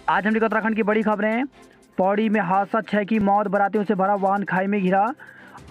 आज हम देखिए उत्तराखंड की बड़ी खबरें। पौड़ी में हादसा, 6 की मौत, बारातियों से भरा वाहन खाई में घिरा,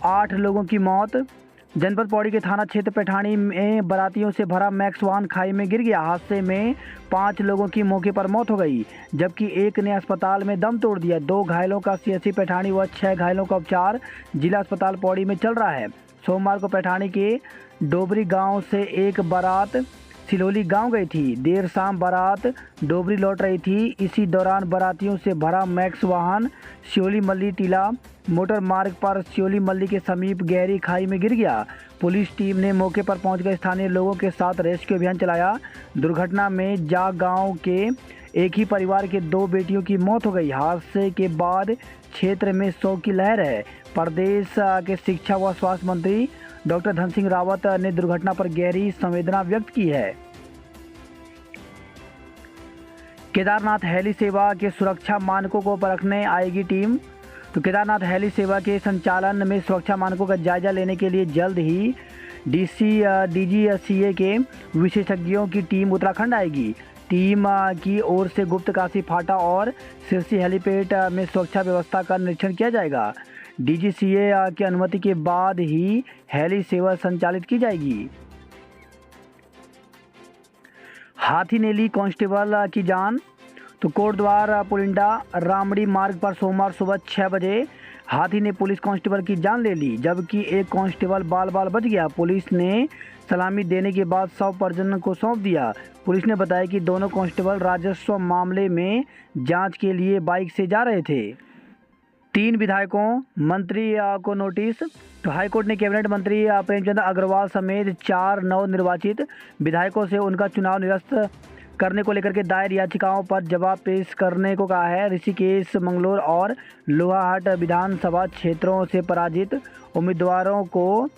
8 लोगों की मौत। जनपद पौड़ी के थाना क्षेत्र पैठानी में बारातियों से भरा मैक्स वाहन खाई में गिर गया। हादसे में 5 लोगों की मौके पर मौत हो गई, जबकि एक ने अस्पताल में दम तोड़ दिया। 2 घायलों का सीएचसी पैठानी व 6 घायलों का उपचार जिला अस्पताल पौड़ी में चल रहा है। सोमवार को पैठानी के डोबरी गांव से एक बारात सिलोली गांव गई थी। देर शाम बारात डोबरी लौट रही थी। इसी दौरान बारातियों से भरा मैक्स वाहन सियोली मल्ली टीला मोटर मार्ग पर सियोली मल्ली के समीप गहरी खाई में गिर गया। पुलिस टीम ने मौके पर पहुंचकर स्थानीय लोगों के साथ रेस्क्यू अभियान चलाया। दुर्घटना में जाग गांव के एक ही परिवार के 2 बेटियों की मौत हो गई। हादसे के बाद क्षेत्र में शोक की लहर है। प्रदेश के शिक्षा व स्वास्थ्य मंत्री डॉक्टर धन सिंह रावत ने दुर्घटना पर गहरी संवेदना व्यक्त की है। केदारनाथ हेली सेवा के सुरक्षा मानकों को परखने आएगी टीम। तो केदारनाथ हेली सेवा के संचालन में सुरक्षा मानकों का जायजा लेने के लिए जल्द ही डीजीसीए के विशेषज्ञों की टीम उत्तराखंड आएगी। टीम की ओर से गुप्तकाशी फाटा और सिरसी हेलीपैड में सुरक्षा व्यवस्था का निरीक्षण किया जाएगा। डीजीसीए की अनुमति के बाद ही हेली सेवा संचालित की जाएगी। हाथी ने ली कांस्टेबल की जान। तो कोटद्वार पुलिंडा रामड़ी मार्ग पर सोमवार सुबह 6 बजे हाथी ने पुलिस कांस्टेबल की जान ले ली, जबकि एक कांस्टेबल बाल बाल बच गया। पुलिस ने सलामी देने के बाद शव परिजन को सौंप दिया। पुलिस ने बताया कि दोनों कांस्टेबल राजस्व मामले में जांच के लिए बाइक से जा रहे थे। 3 विधायकों मंत्री को नोटिस। तो हाईकोर्ट ने कैबिनेट मंत्री प्रेमचंद अग्रवाल समेत 4 नवनिर्वाचित विधायकों से उनका चुनाव निरस्त करने को लेकर के दायर याचिकाओं पर जवाब पेश करने को कहा है। ऋषिकेश, मंगलोर और लोहाहाट विधानसभा क्षेत्रों से पराजित उम्मीदवारों को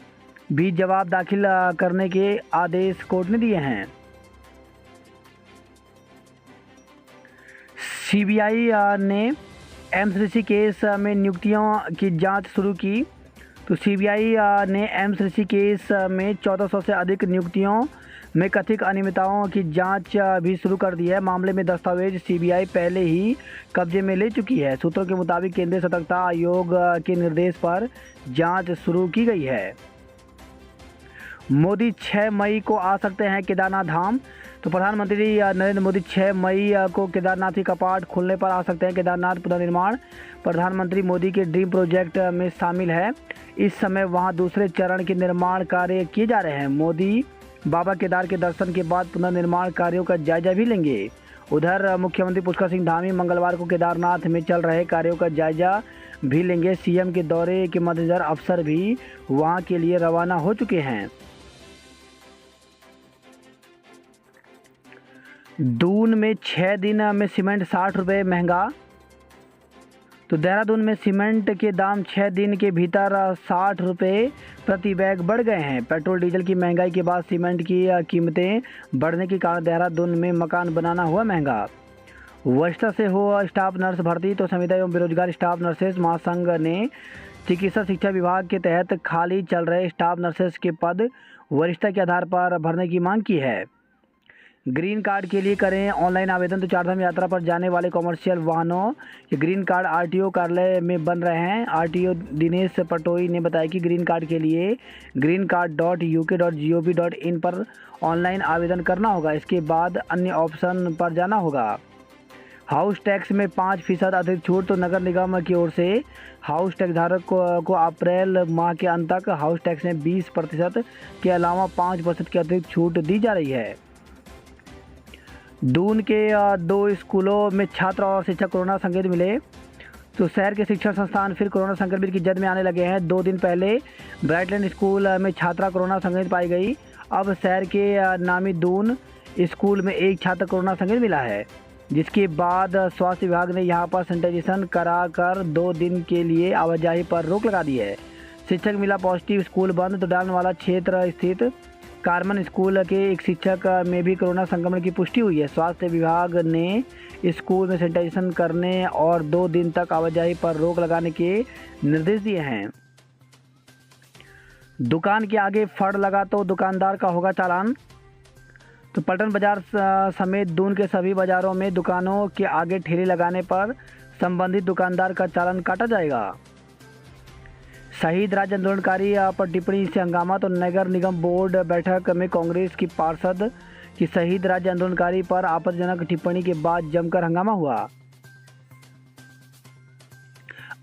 भी जवाब दाखिल करने के आदेश कोर्ट ने दिए हैं। सीबीआई ने एम्स ऋषिकेश में नियुक्तियों की जांच शुरू की। तो सीबीआई ने एम्स ऋषिकेश में 1400 से अधिक नियुक्तियों में कथित अनियमितताओं की जांच भी शुरू कर दी है। मामले में दस्तावेज सीबीआई पहले ही कब्जे में ले चुकी है। सूत्रों के मुताबिक केंद्रीय सतर्कता आयोग के निर्देश पर जांच शुरू की गई है। मोदी 6 मई को आ सकते हैं केदारनाथ धाम। तो प्रधानमंत्री नरेंद्र मोदी 6 मई को केदारनाथ के कपाट खुलने पर आ सकते हैं। केदारनाथ पुनर्निर्माण प्रधानमंत्री मोदी के ड्रीम प्रोजेक्ट में शामिल है। इस समय वहां दूसरे चरण के निर्माण कार्य किए जा रहे हैं। मोदी बाबा केदार के दर्शन के बाद पुनर्निर्माण कार्यों का जायजा भी लेंगे। उधर मुख्यमंत्री पुष्कर सिंह धामी मंगलवार को केदारनाथ में चल रहे कार्यों का जायजा भी लेंगे। सीएम के दौरे के मद्देनजर अफसर भी वहां के लिए रवाना हो चुके हैं। दून में 6 दिन में सीमेंट 60 रुपये महंगा। तो देहरादून में सीमेंट के दाम 6 दिन के भीतर 60 रुपये प्रति बैग बढ़ गए हैं। पेट्रोल डीजल की महंगाई के बाद सीमेंट की कीमतें बढ़ने के कारण देहरादून में मकान बनाना हुआ महंगा। वरिष्ठता से हो स्टाफ नर्स भर्ती। तो संविदा एवं बेरोजगार स्टाफ नर्सेज महासंघ ने चिकित्सा शिक्षा विभाग के तहत खाली चल रहे स्टाफ नर्सेज के पद वरिष्ठता के आधार पर भरने की मांग की है। ग्रीन कार्ड के लिए करें ऑनलाइन आवेदन। तो चारधाम यात्रा पर जाने वाले कॉमर्शियल वाहनों के ग्रीन कार्ड आरटीओ कार्यालय में बन रहे हैं। आरटीओ दिनेश पटोई ने बताया कि ग्रीन कार्ड के लिए greencard.uk.gov.in पर ऑनलाइन आवेदन करना होगा। इसके बाद अन्य ऑप्शन पर जाना होगा। हाउस टैक्स में 5% अधिक छूट। तो नगर निगम की ओर से हाउस टैक्स धारक को अप्रैल माह के अंत तक हाउस टैक्स में 20% के अलावा 5% की अतिरिक्त छूट दी जा रही है। दून के 2 स्कूलों में छात्र और शिक्षक कोरोना संक्रमित मिले। तो शहर के शिक्षण संस्थान फिर कोरोना संक्रमित की जद में आने लगे हैं। 2 दिन पहले ब्राइटलैंड स्कूल में छात्रा कोरोना संक्रमित पाई गई। अब शहर के नामी दून स्कूल में एक छात्र कोरोना संक्रमित मिला है, जिसके बाद स्वास्थ्य विभाग ने यहां पर सैनिटाइजेशन कराकर 2 दिन के लिए आवाजाही पर रोक लगा दी है। शिक्षक मिला पॉजिटिव, स्कूल बंद। तो डालनवाला क्षेत्र स्थित कार्मन स्कूल के एक शिक्षक में भी कोरोना संक्रमण की पुष्टि हुई है। स्वास्थ्य विभाग ने स्कूल में सैनिटाइजेशन करने और 2 दिन तक आवाजाही पर रोक लगाने के निर्देश दिए हैं। दुकान के आगे फड़ लगा तो दुकानदार का होगा चालान। तो पलटन बाजार समेत दून के सभी बाजारों में दुकानों के आगे ठेले लगाने पर संबंधित दुकानदार का चालान काटा जाएगा। शहीद राज्य आंदोलनकारी पर टिप्पणी से हंगामा। तो नगर निगम बोर्ड बैठक में कांग्रेस की पार्षद की शहीद राज्य आंदोलनकारी पर आपत्तिजनक टिप्पणी के बाद जमकर हंगामा हुआ।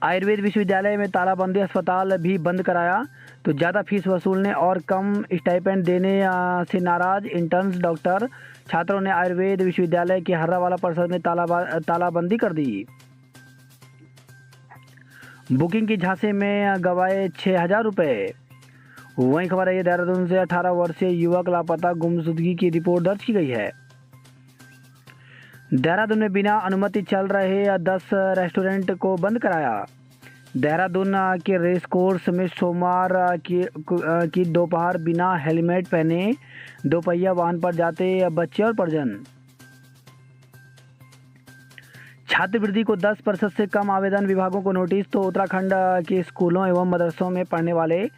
आयुर्वेद विश्वविद्यालय में तालाबंदी, अस्पताल भी बंद कराया। तो ज़्यादा फीस वसूलने और कम स्टाइपेंड देने से नाराज इंटर्न्स डॉक्टर छात्रों ने आयुर्वेद विश्वविद्यालय के हर्रावाला परिसर में तालाबंदी कर दी। बुकिंग की झांसे में गवाए 6,000 रुपये। वहीं खबर है देहरादून से 18 वर्षीय युवक लापता, गुमशुदगी की रिपोर्ट दर्ज की गई है। देहरादून में बिना अनुमति चल रहे 10 रेस्टोरेंट को बंद कराया। देहरादून के रेस कोर्स में सोमवार की दोपहर बिना हेलमेट पहने दोपहिया वाहन पर जाते बच्चे और परिजन। छात्रवृत्ति को 10% से कम आवेदन, विभागों को नोटिस। तो उत्तराखंड के स्कूलों एवं मदरसों में पढ़ने वाले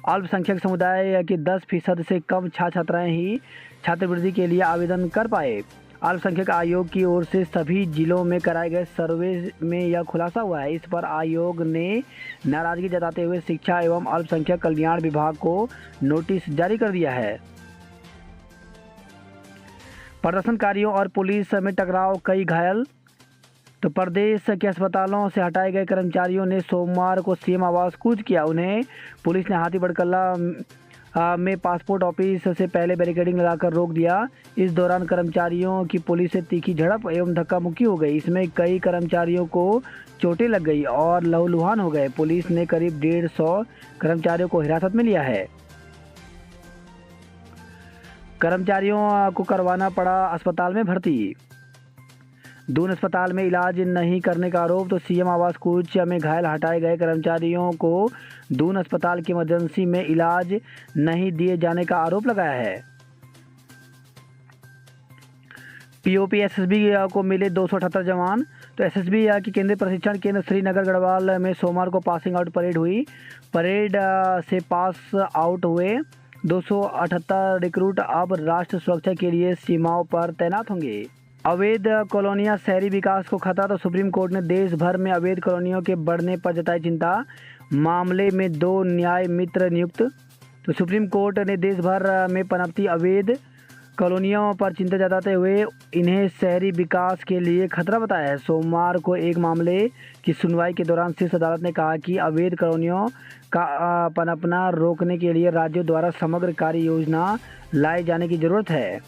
अल्पसंख्यक समुदाय के 10% से कम छात्र छात्राएं ही छात्रवृत्ति के लिए आवेदन कर पाए। अल्पसंख्यक आयोग की ओर से सभी जिलों में कराए गए सर्वे में यह खुलासा हुआ है। इस पर आयोग ने नाराजगी जताते हुए शिक्षा एवं अल्पसंख्यक कल्याण विभाग को नोटिस जारी कर दिया है। प्रदर्शनकारियों और पुलिस में टकराव, कई घायल। तो प्रदेश के अस्पतालों से हटाए गए कर्मचारियों ने सोमवार को सीएम आवास कूच किया। उन्हें पुलिस ने हाथी बड़कल्ला में पासपोर्ट ऑफिस से पहले बैरिकेडिंग लगाकर रोक दिया। इस दौरान कर्मचारियों की पुलिस से तीखी झड़प एवं धक्का मुक्की हो गई। इसमें कई कर्मचारियों को चोटें लग गई और लहूलुहान हो गए। पुलिस ने करीब 150 कर्मचारियों को हिरासत में लिया है। कर्मचारियों को करवाना पड़ा अस्पताल में भर्ती। दून अस्पताल में इलाज नहीं करने का आरोप। तो सीएम आवास कूच में घायल हटाए गए कर्मचारियों को दून अस्पताल की इमरजेंसी में इलाज नहीं दिए जाने का आरोप लगाया है। पीओपी एसएसबी को मिले 278 जवान। तो एसएसबी की केंद्रीय प्रशिक्षण केंद्र श्रीनगर गढ़वाल में सोमवार को पासिंग आउट परेड हुई। परेड से पास आउट हुए 278 रिक्रूट अब राष्ट्र सुरक्षा के लिए सीमाओं पर तैनात होंगे। अवैध कॉलोनियां शहरी विकास को खतरा। तो सुप्रीम कोर्ट ने देश भर में अवैध कॉलोनियों के बढ़ने पर जताई चिंता। मामले में 2 न्याय मित्र नियुक्त। तो सुप्रीम कोर्ट ने देश भर में पनपती अवैध कॉलोनियों पर चिंता जताते हुए इन्हें शहरी विकास के लिए खतरा बताया है। सोमवार को एक मामले की सुनवाई के दौरान शीर्ष अदालत ने कहा कि अवैध कॉलोनियों का पनपना रोकने के लिए राज्यों द्वारा समग्र कार्य योजना लाए जाने की जरूरत है।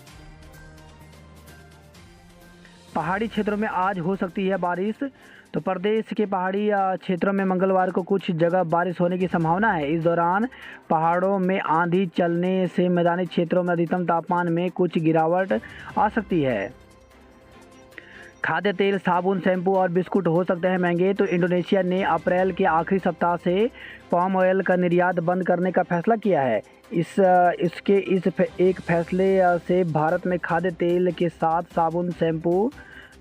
पहाड़ी क्षेत्रों में आज हो सकती है बारिश। तो प्रदेश के पहाड़ी क्षेत्रों में मंगलवार को कुछ जगह बारिश होने की संभावना है। इस दौरान पहाड़ों में आंधी चलने से मैदानी क्षेत्रों में अधिकतम तापमान में कुछ गिरावट आ सकती है। खाद्य तेल, साबुन, शैम्पू और बिस्कुट हो सकते हैं महंगे। तो इंडोनेशिया ने अप्रैल के आखिरी सप्ताह से पाम ऑयल का निर्यात बंद करने का फैसला किया है। इसके एक फैसले से भारत में खाद्य तेल के साथ साबुन, शैम्पू,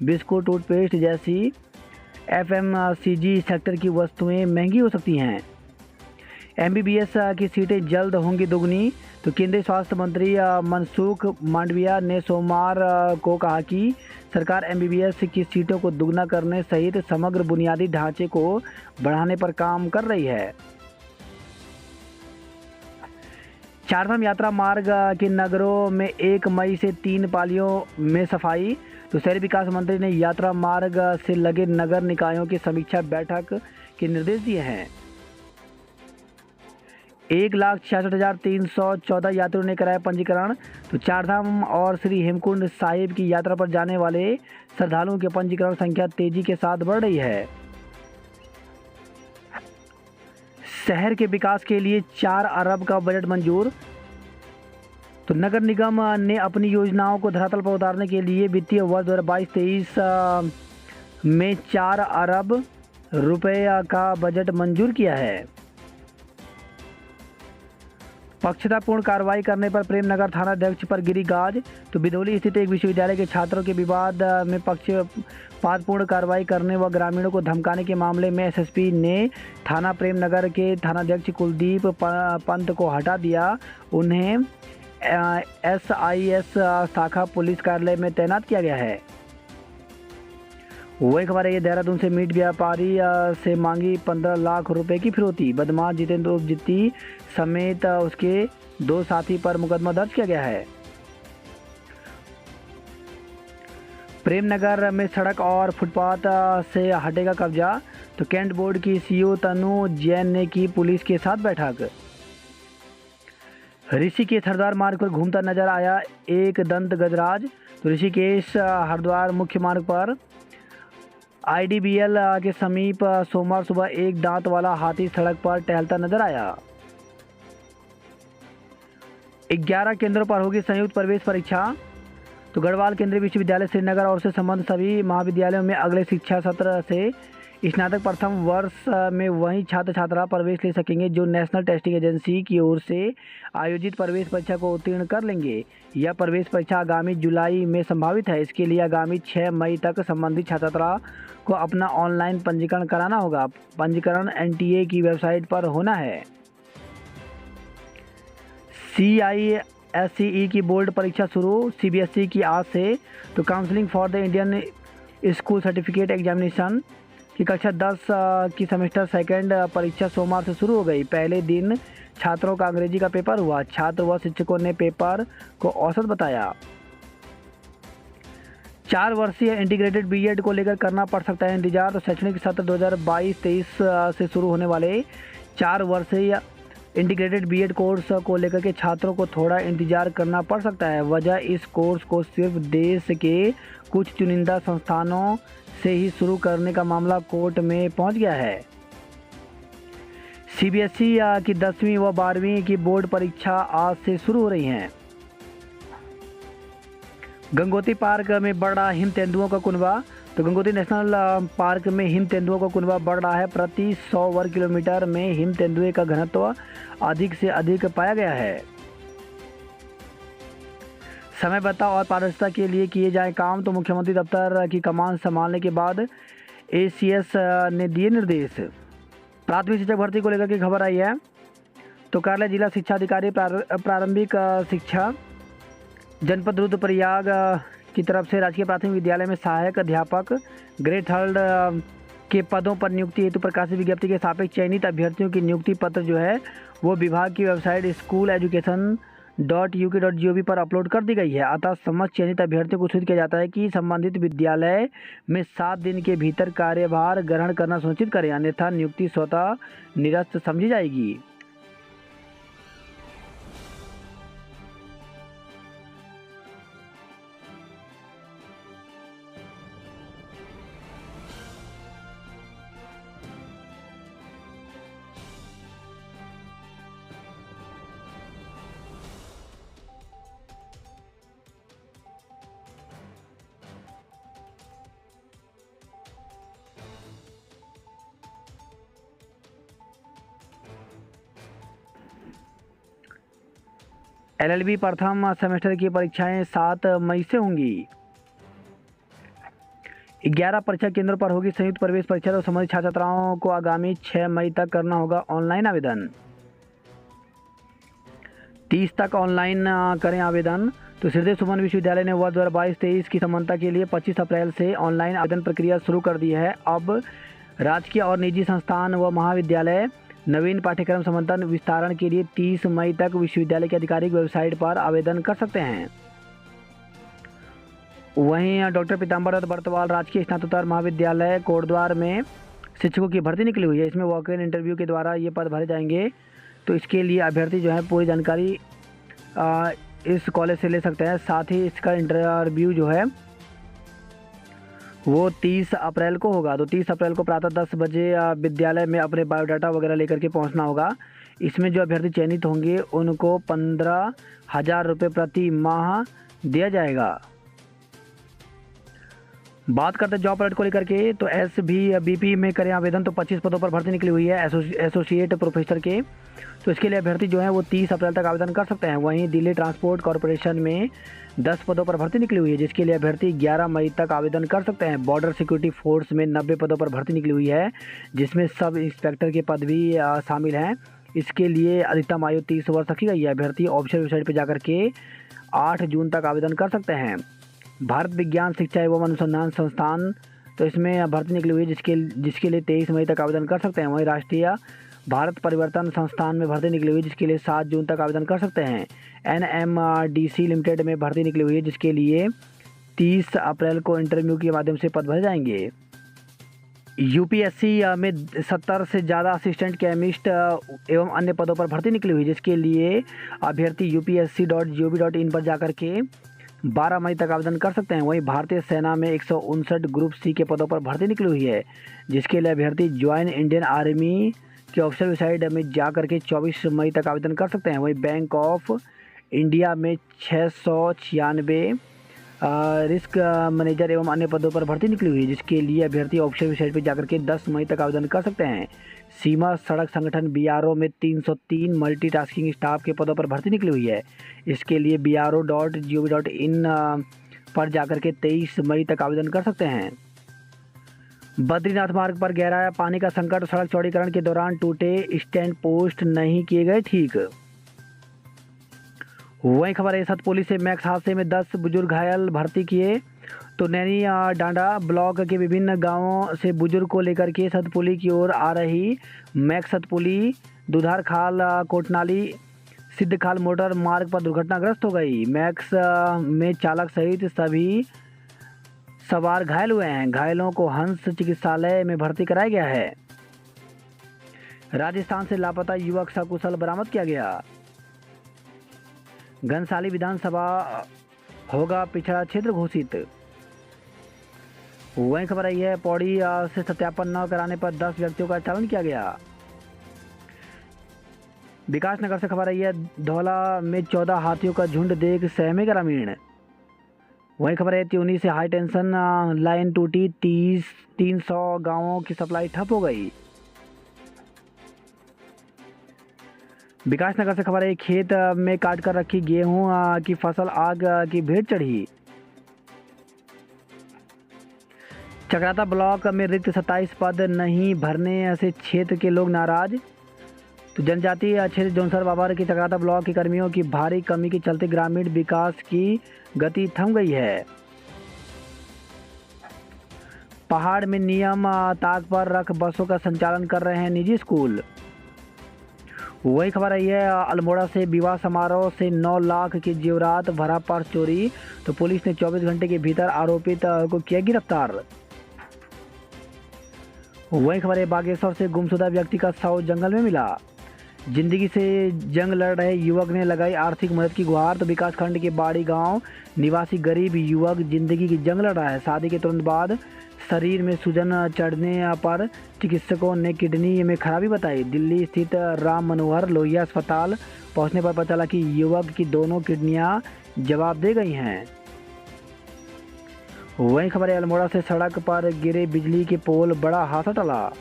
बिस्कुट, टूथपेस्ट जैसी एफएमसीजी सेक्टर की वस्तुएं महंगी हो सकती हैं। एमबीबीएस की सीटें जल्द होंगी दुगनी। तो केंद्रीय स्वास्थ्य मंत्री मनसुख मांडविया ने सोमवार को कहा कि सरकार एमबीबीएस की सीटों को दुगना करने सहित समग्र बुनियादी ढांचे को बढ़ाने पर काम कर रही है। चारधाम यात्रा मार्ग के नगरों में 1 मई से 3 पालियों में सफाई। तो शहरी विकास मंत्री ने यात्रा मार्ग से लगे नगर निकायों की समीक्षा बैठक के निर्देश दिए हैं। 1,66,314 यात्रियों ने कराया पंजीकरण। तो चारधाम और श्री हेमकुंड साहिब की यात्रा पर जाने वाले श्रद्धालुओं की पंजीकरण संख्या तेजी के साथ बढ़ रही है। शहर के विकास के लिए 4 अरब का बजट मंजूर। तो नगर निगम ने अपनी योजनाओं को धरातल पर उतारने के लिए वित्तीय वर्ष 2022-23 में 4 अरब रुपए का बजट मंजूर किया है। पक्षतापूर्ण कार्रवाई करने पर प्रेमनगर थानाध्यक्ष पर गिरी गाज। तो बिदौली स्थित एक विश्वविद्यालय के छात्रों के विवाद में पक्षपातपूर्ण कार्रवाई करने व ग्रामीणों को धमकाने के मामले में एसएसपी ने थाना प्रेमनगर के थानाध्यक्ष कुलदीप पंत को हटा दिया। उन्हें SIS शाखा पुलिस कार्यालय में तैनात किया गया है। वही खबर है ये देहरादून से मीट व्यापारी से मांगी 15 लाख रुपए की फिरौती। बदमाश जितेंद्र उर्फ जित्ती समेत उसके 2 साथी पर मुकदमा दर्ज किया गया है। प्रेमनगर में सड़क और फुटपाथ से हटेगा कब्जा, तो कैंट बोर्ड की CEO तनु जैन ने की पुलिस के साथ बैठक। ऋषिकेश हरिद्वार मार्ग पर घूमता नजर आया एक दंत गजराज, तो ऋषिकेश हरिद्वार मुख्य मार्ग पर IDBL के समीप सोमवार सुबह एक दांत वाला हाथी सड़क पर टहलता नजर आया। 11 केंद्रों पर होगी संयुक्त प्रवेश परीक्षा, तो गढ़वाल केंद्रीय विश्वविद्यालय श्रीनगर और से संबंध सभी महाविद्यालयों में अगले शिक्षा सत्र से स्नातक प्रथम वर्ष में वही छात्र छात्रा प्रवेश ले सकेंगे जो नेशनल टेस्टिंग एजेंसी की ओर से आयोजित प्रवेश परीक्षा को उत्तीर्ण कर लेंगे। यह प्रवेश परीक्षा आगामी जुलाई में संभावित है। इसके लिए आगामी 6 मई तक संबंधित छात्र छात्रा को अपना ऑनलाइन पंजीकरण कराना होगा। पंजीकरण NTA की वेबसाइट पर होना है। CISE की बोर्ड परीक्षा शुरू, CBSE की आज से, तो counselling for the Indian school certificate examination की कक्षा 10 की सेमेस्टर सेकंड परीक्षा सोमवार से शुरू हो गई। पहले दिन छात्रों का अंग्रेजी का पेपर हुआ। छात्र व शिक्षकों ने पेपर को औसत बताया। 4 वर्षीय इंटीग्रेटेड BEd को लेकर करना पड़ सकता है इंतजार, तो शैक्षणिक सत्र 2022-23 से शुरू होने वाले 4 वर्षीय इंटीग्रेटेड BEd कोर्स को लेकर के छात्रों को थोड़ा इंतजार करना पड़ सकता है। वजह इस कोर्स को सिर्फ देश के कुछ चुनिंदा संस्थानों से ही शुरू करने का मामला कोर्ट में पहुंच गया है। CBSE की 10वीं व 12वीं की बोर्ड परीक्षा आज से शुरू हो रही हैं। गंगोत्री पार्क में बढ़ रहा हिम तेंदुओं का कुनबा, तो गंगोत्री नेशनल पार्क में हिम तेंदुओं का कुनबा बढ़ रहा है। प्रति 100 वर्ग किलोमीटर में हिम तेंदुए का घनत्व अधिक से अधिक पाया गया है। समयबद्धता और पारदर्शिता के लिए किए जाए काम, तो मुख्यमंत्री दफ्तर की कमान संभालने के बाद ACS ने दिए निर्देश। प्राथमिक शिक्षक भर्ती को लेकर के खबर आई है, तो कार्यालय जिला शिक्षा अधिकारी प्रारंभिक शिक्षा जनपद रुद्रप्रयाग की तरफ से राजकीय प्राथमिक विद्यालय में सहायक अध्यापक ग्रेड 3 के पदों पर नियुक्ति हेतु प्रकाशित विज्ञप्ति के सापेक्ष चयनित अभ्यर्थियों की नियुक्ति पत्र जो है वो विभाग की वेबसाइट school.education.uk.gov पर अपलोड कर दी गई है। अतः समस्त चयनित अभ्यर्थियों को सूचित किया जाता है कि संबंधित विद्यालय में 7 दिन के भीतर कार्यभार ग्रहण करना सुनिश्चित करें, अन्यथा नियुक्ति स्वतः निरस्त समझी जाएगी। LLB प्रथम सेमेस्टर की परीक्षाएं 7 मई से होंगी। 11 परीक्षा केंद्रों पर होगी संयुक्त प्रवेश परीक्षा, तो संबंधित छात्र छात्राओं को आगामी 6 मई तक करना होगा ऑनलाइन आवेदन। 30 तक ऑनलाइन करें आवेदन। तो श्रीदेव सुमन विश्वविद्यालय ने वर्ष 2022-23 की समानता के लिए 25 अप्रैल से ऑनलाइन आवेदन प्रक्रिया शुरू कर दी है। अब राजकीय और निजी संस्थान व महाविद्यालय नवीन पाठ्यक्रम समानता विस्तारण के लिए 30 मई तक विश्वविद्यालय की आधिकारिक वेबसाइट पर आवेदन कर सकते हैं। वहीं डॉक्टर पीताम्बर दत्त बर्तवाल राजकीय स्नातकोत्तर महाविद्यालय कोटद्वार में शिक्षकों की भर्ती निकली हुई है। इसमें वॉक इन इंटरव्यू के द्वारा ये पद भरे जाएंगे। तो इसके लिए अभ्यर्थी जो है पूरी जानकारी इस कॉलेज से ले सकते हैं। साथ ही इसका इंटरव्यू जो है वो 30 अप्रैल को होगा। तो 30 अप्रैल को प्रातः 10 बजे विद्यालय में अपने बायोडाटा वगैरह लेकर के पहुंचना होगा। इसमें जो अभ्यर्थी चयनित होंगे उनको 15,000 रुपये प्रति माह दिया जाएगा। बात करते हैं जॉब अलर्ट को लेकर के, तो SBBP में करें आवेदन। तो 25 पदों पर भर्ती निकली हुई है एसोसिएट प्रोफेसर के। तो इसके लिए अभ्यर्थी जो है वो 30 अप्रैल तक आवेदन कर सकते हैं। वहीं दिल्ली ट्रांसपोर्ट कॉरपोरेशन में 10 पदों पर भर्ती निकली हुई है, जिसके लिए अभ्यर्थी 11 मई तक आवेदन कर सकते हैं। बॉर्डर सिक्योरिटी फोर्स में 90 पदों पर भर्ती निकली हुई है, जिसमें सब इंस्पेक्टर के पद भी शामिल हैं। इसके लिए अधिकतम आयु 30 वर्ष रखी गई है। अभ्यर्थी ऑफिशियल वेबसाइट पर जाकर के 8 जून तक आवेदन कर सकते हैं। भारत विज्ञान शिक्षा एवं अनुसंधान संस्थान, तो इसमें भर्ती निकली हुई है जिसके लिए 23 मई तक आवेदन कर सकते हैं। वहीं राष्ट्रीय भारत परिवर्तन संस्थान में भर्ती निकली हुई है जिसके लिए 7 जून तक आवेदन कर सकते हैं। NMDC लिमिटेड में भर्ती निकली हुई है जिसके लिए 30 अप्रैल को इंटरव्यू के माध्यम से पद भरे जाएंगे। UPSC में 70 से ज़्यादा असिस्टेंट केमिस्ट एवं अन्य पदों पर भर्ती निकली हुई है जिसके लिए अभ्यर्थी upsc.gov.in पर जाकर के 12 मई तक आवेदन कर सकते हैं। वहीं भारतीय सेना में 159 ग्रुप C के पदों पर भर्ती निकली हुई है जिसके लिए अभ्यर्थी ज्वाइन इंडियन आर्मी के ऑफिशियल वेबसाइट में जाकर के 24 मई तक आवेदन कर सकते हैं। वहीं बैंक ऑफ इंडिया में 696 रिस्क मैनेजर एवं अन्य पदों पर भर्ती निकली हुई है जिसके लिए अभ्यर्थी ऑफिशियल वेबसाइट पर जाकर के 10 मई तक आवेदन कर सकते हैं। सीमा सड़क संगठन BRO में 303 मल्टीटास्किंग स्टाफ के पदों पर भर्ती निकली हुई है। इसके लिए bro.gov.in पर जाकर के 23 मई तक आवेदन कर सकते हैं। बद्रीनाथ मार्ग पर गहरा पानी का संकट, सड़क चौड़ीकरण के दौरान टूटे स्टैंड पोस्ट नहीं किए गए ठीक। वहीं खबर है सतपुली से मैक्स हादसे में 10 बुजुर्ग घायल, भर्ती किए। तो नैनी डांडा ब्लॉक के विभिन्न गांवों से बुजुर्ग को लेकर के सतपुली की ओर आ रही मैक्स सतपुली दुधार खाल कोटनाली सिद्धखाल मोटर मार्ग पर दुर्घटनाग्रस्त हो गई। मैक्स में चालक सहित सभी सवार घायल हुए हैं। घायलों को हंस चिकित्सालय में भर्ती कराया गया है। राजस्थान से लापता युवक सकुशल बरामद किया गया। घनसाली विधानसभा होगा पिछड़ा क्षेत्र घोषित। वहीं खबर आई है पौड़ी से सत्यापन न कराने पर 10 व्यक्तियों का चालान किया गया। विकासनगर से खबर आई है धौला में 14 हाथियों का झुंड देख सहमे ग्रामीण। वहीं खबर है त्यूनी से हाई टेंशन लाइन टूटी, 300 गांवों की सप्लाई ठप हो गई। विकासनगर से खबर है खेत में काट कर रखी गेहूं की फसल आग की भेंट चढ़ी। चक्राता ब्लॉक में रिक्त 27 पद नहीं भरने से क्षेत्र के लोग नाराज। तो जनजातीय क्षेत्र जोनसर बाबर के चक्राता ब्लॉक के कर्मियों की भारी कमी के चलते ग्रामीण विकास की गति थम गई है। पहाड़ में नियम ताक पर रख बसों का संचालन कर रहे हैं निजी स्कूल। वही खबर आई है अल्मोड़ा से विवाह समारोह से 9 लाख की जेवरात भरा पर्स चोरी। तो पुलिस ने 24 घंटे के भीतर आरोपित को किया गिरफ्तार। वही खबर है बागेश्वर से गुमशुदा व्यक्ति का शव जंगल में मिला। जिंदगी से जंग लड़ रहे युवक ने लगाई आर्थिक मदद की गुहार। तो विकासखंड के बाड़ी गांव निवासी गरीब युवक जिंदगी की जंग लड़ रहा है। शादी के तुरंत बाद शरीर में सूजन चढ़ने पर चिकित्सकों ने किडनी में खराबी बताई। दिल्ली स्थित राम मनोहर लोहिया अस्पताल पहुंचने पर पता चला कि युवक की दोनों किडनियां जवाब दे गई हैं। वहीं खबर है अल्मोड़ा से सड़क पर गिरे बिजली के पोल, बड़ा हादसा टला।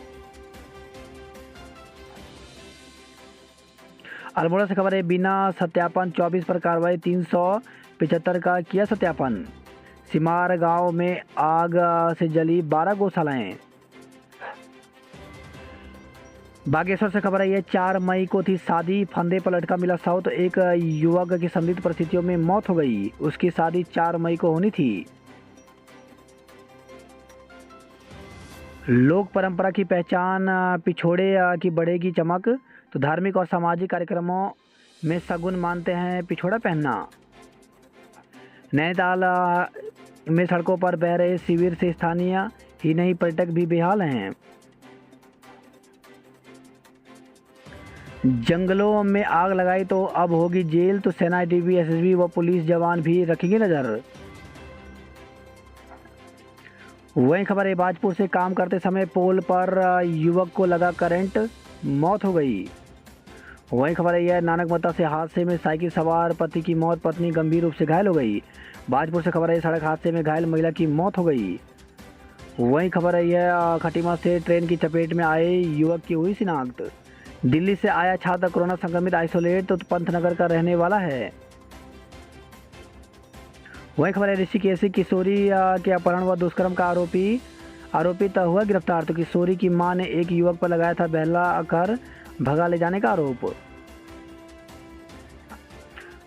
अल्मोड़ा से खबर है बिना सत्यापन 24 पर कार्रवाई, 375 का किया सत्यापन। सिमार गांव में आग से जली 12 गौशालाएं। बागेश्वर से खबर आई है 4 मई को थी शादी, फंदे पर लटका मिला शव। तो एक युवक की संदिग्ध परिस्थितियों में मौत हो गई। उसकी शादी 4 मई को होनी थी। लोक परंपरा की पहचान पिछोड़े की बढ़ेगी चमक। तो धार्मिक और सामाजिक कार्यक्रमों में शगुन मानते हैं पिछोड़ा पहनना। नैनीताल में सड़कों पर बह रहे शिविर से स्थानीय ही नहीं पर्यटक भी बेहाल हैं। जंगलों में आग लगाई तो अब होगी जेल। तो सेना, डीबी, एसएसबी व पुलिस जवान भी रखेंगे नजर। वहीं खबर है बाजपुर से काम करते समय पोल पर युवक को लगा करंट, मौत हो गई। वहीं खबर है नानकमता से हादसे में साइकिल सवार पति की मौत, पत्नी गंभीर रूप से घायल हो गई। बाजपुर से खबर है सड़क हादसे में घायल महिला की मौत हो गई। वहीं खबर है खटीमा से ट्रेन की चपेट में आए युवक की हुई शिनाख्त। दिल्ली से आया छात्र कोरोना संक्रमित आइसोलेट, तो पंतनगर का रहने वाला है। वहीं खबर है ऋषिकेश किशोरी के अपहरण व दुष्कर्म का आरोपित हुआ गिरफ्तार। तो किशोरी की मां ने एक युवक पर लगाया था बहला कर भगा ले जाने का आरोप।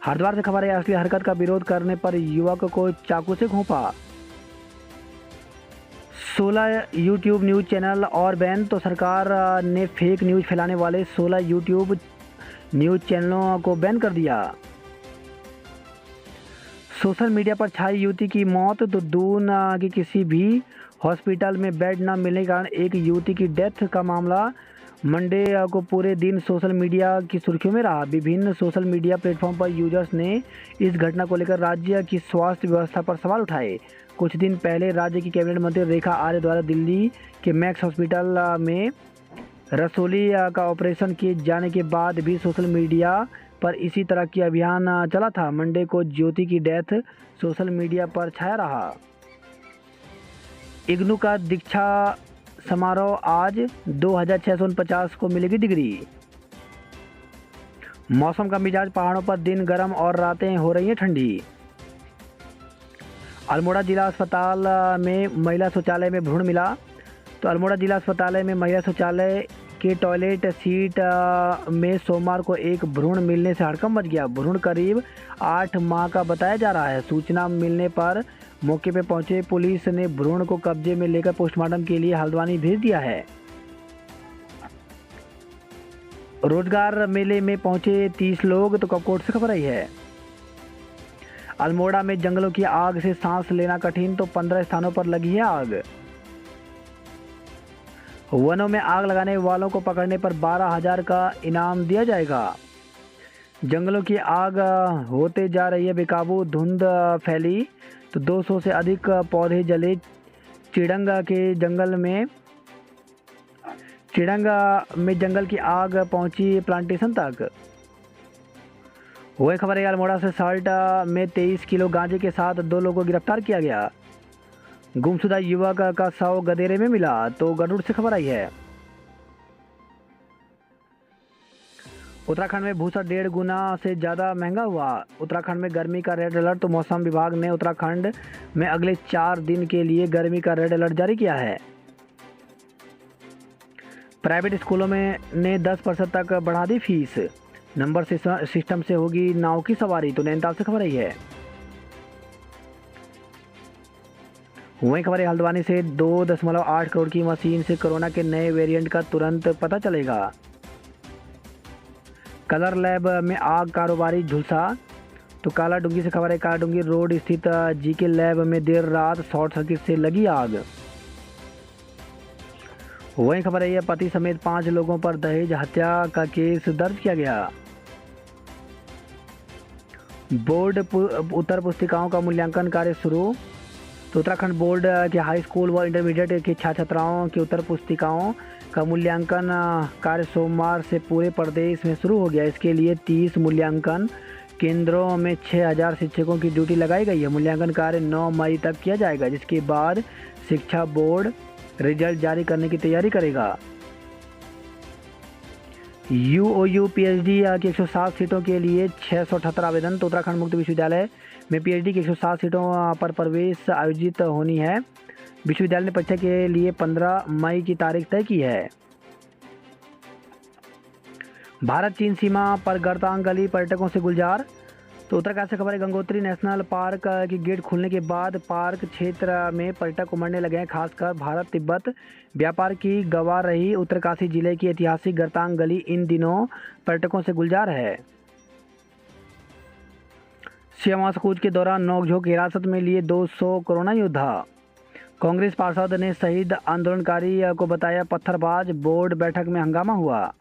हरिद्वार से खबर है, असली हरकत का विरोध करने पर युवक को चाकू से घोंपा। 16 यूट्यूब न्यूज़ चैनल और बैन। तो सरकार ने फेक न्यूज़ फैलाने वाले 16 यूट्यूब न्यूज़ चैनलों को बैन कर दिया। सोशल मीडिया पर छाई युवती की मौत। तो दून की किसी भी हॉस्पिटल में बेड न मिलने के कारण एक युवती की डेथ का मामला मंडे को पूरे दिन सोशल मीडिया की सुर्खियों में रहा। विभिन्न सोशल मीडिया प्लेटफॉर्म पर यूजर्स ने इस घटना को लेकर राज्य की स्वास्थ्य व्यवस्था पर सवाल उठाए। कुछ दिन पहले राज्य की कैबिनेट मंत्री रेखा आर्य द्वारा दिल्ली के मैक्स हॉस्पिटल में रसौली का ऑपरेशन किए जाने के बाद भी सोशल मीडिया पर इसी तरह की अभियान चला था। मंडे को ज्योति की डेथ सोशल मीडिया पर छाया रहा। इग्नू का दीक्षा समारोह आज 2649 को मिलेगी डिग्री। मौसम का मिजाज, पहाड़ों पर दिन गर्म और रातें हो रही हैं ठंडी। अल्मोड़ा जिला अस्पताल में महिला शौचालय में भ्रूण मिला। तो अल्मोड़ा जिला अस्पताल में महिला शौचालय के टॉयलेट सीट में सोमवार को एक भ्रूण मिलने से हड़कंप मच गया। भ्रूण करीब 8 माह का बताया जा रहा है। सूचना मिलने पर मौके पर पहुंचे पुलिस ने भ्रूण को कब्जे में लेकर पोस्टमार्टम के लिए हल्द्वानी भेज दिया है। रोजगार मेले में पहुंचे 30 लोग। तो कपकोट से खबर आई है, अल्मोड़ा में जंगलों की आग से सांस लेना कठिन। तो 15 स्थानों पर लगी है आग। वनों में आग लगाने वालों को पकड़ने पर 12,000 का इनाम दिया जाएगा। जंगलों की आग होते जा रही है बेकाबू, धुंध फैली। तो 200 से अधिक पौधे जले। चिड़ंगा में जंगल की आग पहुंची प्लांटेशन तक। वही खबर है, अल्मोड़ा से साल्ट में 23 किलो गांजे के साथ 2 लोगों को गिरफ्तार किया गया। गुमशुदा युवक का शव गदेरे में मिला। तो गरुड़ से खबर आई है, उत्तराखंड में भूसा 1.5 गुना से ज़्यादा महंगा हुआ। उत्तराखंड में गर्मी का रेड अलर्ट। तो मौसम विभाग ने उत्तराखंड में अगले 4 दिन के लिए गर्मी का रेड अलर्ट जारी किया है। प्राइवेट स्कूलों में ने 10% तक बढ़ा दी फीस। नंबर सिस्टम से होगी नाव की सवारी। तो नैनीताल से खबर आई है। वहीं खबर है, हल्द्वानी से 2.8 करोड़ की मशीन से कोरोना के नए वेरिएंट का तुरंत पता चलेगा। कलर लैब में आग, कारोबारी झुलसा। तो कालाडूंगी से खबर है, कालाडूंगी रोड स्थित जीके लैब में देर रात शॉर्ट सर्किट से लगी आग। वहीं खबर है, पति समेत 5 लोगों पर दहेज हत्या का केस दर्ज किया गया। बोर्ड उत्तर पुस्तिकाओं का मूल्यांकन कार्य शुरू। तो उत्तराखंड बोर्ड के हाई स्कूल व इंटरमीडिएट के छात्र छात्राओं की उत्तर पुस्तिकाओं का मूल्यांकन कार्य सोमवार से पूरे प्रदेश में शुरू हो गया। इसके लिए 30 मूल्यांकन केंद्रों में 6,000 शिक्षकों की ड्यूटी लगाई गई है। मूल्यांकन कार्य 9 मई तक किया जाएगा, जिसके बाद शिक्षा बोर्ड रिजल्ट जारी करने की तैयारी करेगा। यूओयू पीएचडी की 107 सीटों के लिए 678 आवेदन। तो उत्तराखंड मुक्त विश्वविद्यालय में पीएचडी की 107 सीटों पर प्रवेश आयोजित होनी है। विश्वविद्यालय ने परीक्षा के लिए 15 मई की तारीख तय की है। भारत चीन सीमा पर गर्तांग गली पर्यटकों से गुलजार। तो उत्तराखंड से खबर है, गंगोत्री नेशनल पार्क की गेट खुलने के बाद पार्क क्षेत्र में पर्यटक उमड़ने लगे हैं। खासकर भारत तिब्बत व्यापार की गवाह रही उत्तरकाशी जिले की ऐतिहासिक गर्तांग गली इन दिनों पर्यटकों से गुलजार है। सियामास कूच के दौरान नोकझोंक, हिरासत में लिए 200 कोरोना योद्धा। कांग्रेस पार्षद ने शहीद आंदोलनकारी को बताया पत्थरबाज। बोर्ड बैठक में हंगामा हुआ।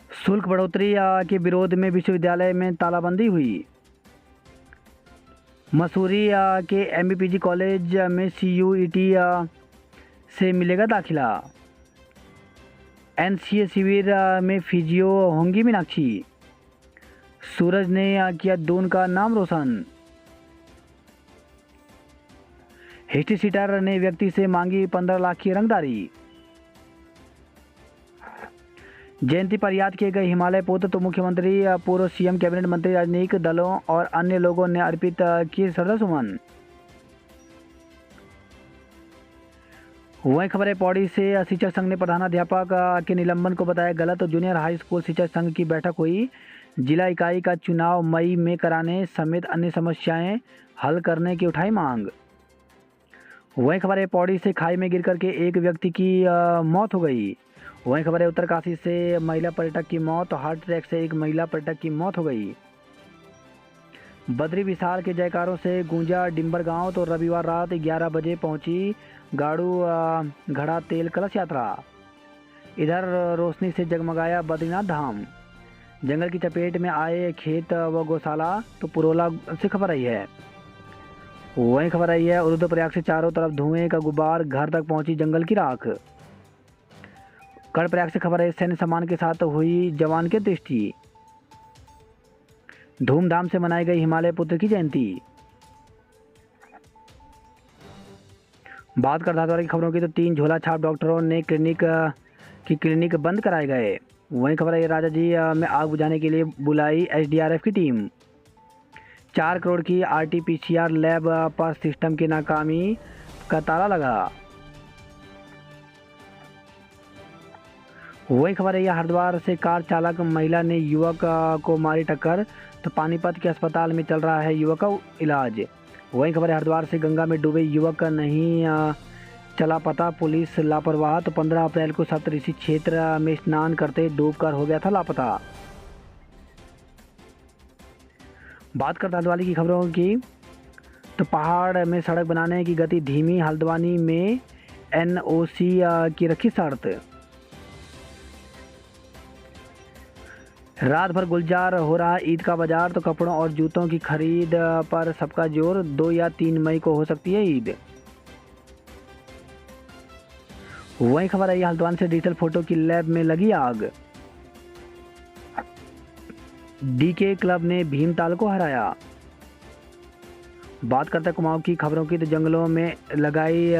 शुल्क बढ़ोतरी के विरोध में विश्वविद्यालय में तालाबंदी हुई। मसूरी के एमबीपीजी कॉलेज में सीयूईटी से मिलेगा दाखिला। एनसीए शिविर में फिजियो होंगी मीनाक्षी। सूरज ने किया दून का नाम रोशन। हिस्ट्री सीटर ने व्यक्ति से मांगी 15 लाख की रंगदारी। जयंती पर याद किए गए हिमालय पुत्र। तो मुख्यमंत्री, पूर्व सीएम, कैबिनेट मंत्री, राजनीतिक दलों और अन्य लोगों ने अर्पित किए श्रद्धासुमन। वहीं खबर है पौड़ी से शिक्षक संघ ने प्रधानाध्यापक के निलंबन को बताया गलत। तो जूनियर हाई स्कूल शिक्षक संघ की बैठक हुई। जिला इकाई का चुनाव मई में कराने समेत अन्य समस्याएं हल करने की उठाई मांग। वहीं खबर है पौड़ी से खाई में गिर करके एक व्यक्ति की मौत हो गई। वहीं खबर है उत्तरकाशी से महिला पर्यटक की मौत। हार्ट अटैक से एक महिला पर्यटक की मौत हो गई। बद्री विशाल के जयकारों से गूंजा डिम्बर गांव। तो रविवार रात 11 बजे पहुंची गाड़ू घड़ा तेल कलश यात्रा। इधर रोशनी से जगमगाया बद्रीनाथ धाम। जंगल की चपेट में आए खेत व गौशाला। तो पुरोला से खबर आई है। वहीं खबर आई है रुद्रप्रयाग से चारों तरफ धुएं का गुब्बार, घर तक पहुंची जंगल की राख। कर्णप्रयाग से खबर है सैन्य सम्मान के साथ हुई जवान की दृष्टि। धूमधाम से मनाई गई हिमालय पुत्र की जयंती। बात कर धारवाड़ की खबरों की तो 3 झोला छाप डॉक्टरों ने क्लिनिक बंद कराए गए। वहीं खबर है राजा जी में आग बुझाने के लिए बुलाई एसडीआरएफ की टीम। 4 करोड़ की आरटीपीसीआर लैब पर सिस्टम की नाकामी का ताला लगा। वही खबर है हरिद्वार से कार चालक महिला ने युवक को मारी टक्कर। तो पानीपत के अस्पताल में चल रहा है युवक का इलाज। वही खबर है हरिद्वार से गंगा में डूबे युवक का नहीं चला पता, पुलिस लापरवाह। तो 15 अप्रैल को सप्तऋषि क्षेत्र में स्नान करते डूबकर हो गया था लापता। बात करते हल्द्वानी की खबरों की तो पहाड़ में सड़क बनाने की गति धीमी। हल्द्वानी में एनओसी की रखी शर्त। रात भर गुलजार हो रहा ईद का बाजार। तो कपड़ों और जूतों की खरीद पर सबका जोर। 2 या 3 मई को हो सकती है ईद। वही खबर है हल्द्वानी से डिजिटल फोटो की लैब में लगी आग। डीके क्लब ने भीमताल को हराया। बात करते हैं कुमाऊं की खबरों की तो जंगलों में लगाई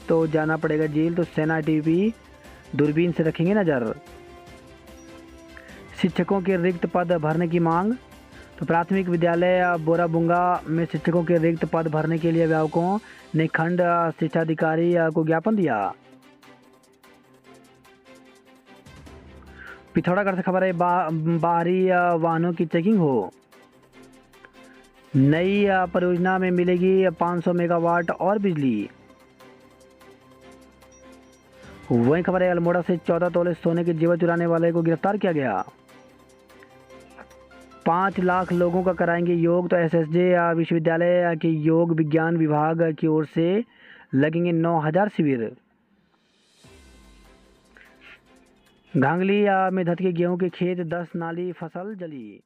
तो जाना पड़ेगा जेल। तो सेना टीवी दूरबीन से रखेंगे नजर। शिक्षकों के रिक्त पद भरने की मांग। तो प्राथमिक विद्यालय बोराबुंगा में शिक्षकों के रिक्त पद भरने के लिए अभिभावकों ने खंड शिक्षाधिकारी को ज्ञापन दिया। पिथौरागढ़ से खबर है बाहरी वाहनों की चेकिंग हो। नई परियोजना में मिलेगी 500 मेगावाट और बिजली। वहीं खबर है अल्मोड़ा से 14 तोले सोने के जेवर चुराने वाले को गिरफ्तार किया गया। 5 लाख लोगों का कराएंगे योग। तो एसएसजे विश्वविद्यालय के योग विज्ञान विभाग की ओर से लगेंगे 9000 शिविर। घांगली में धधके गेहूं के खेत, 10 नाली फसल जली।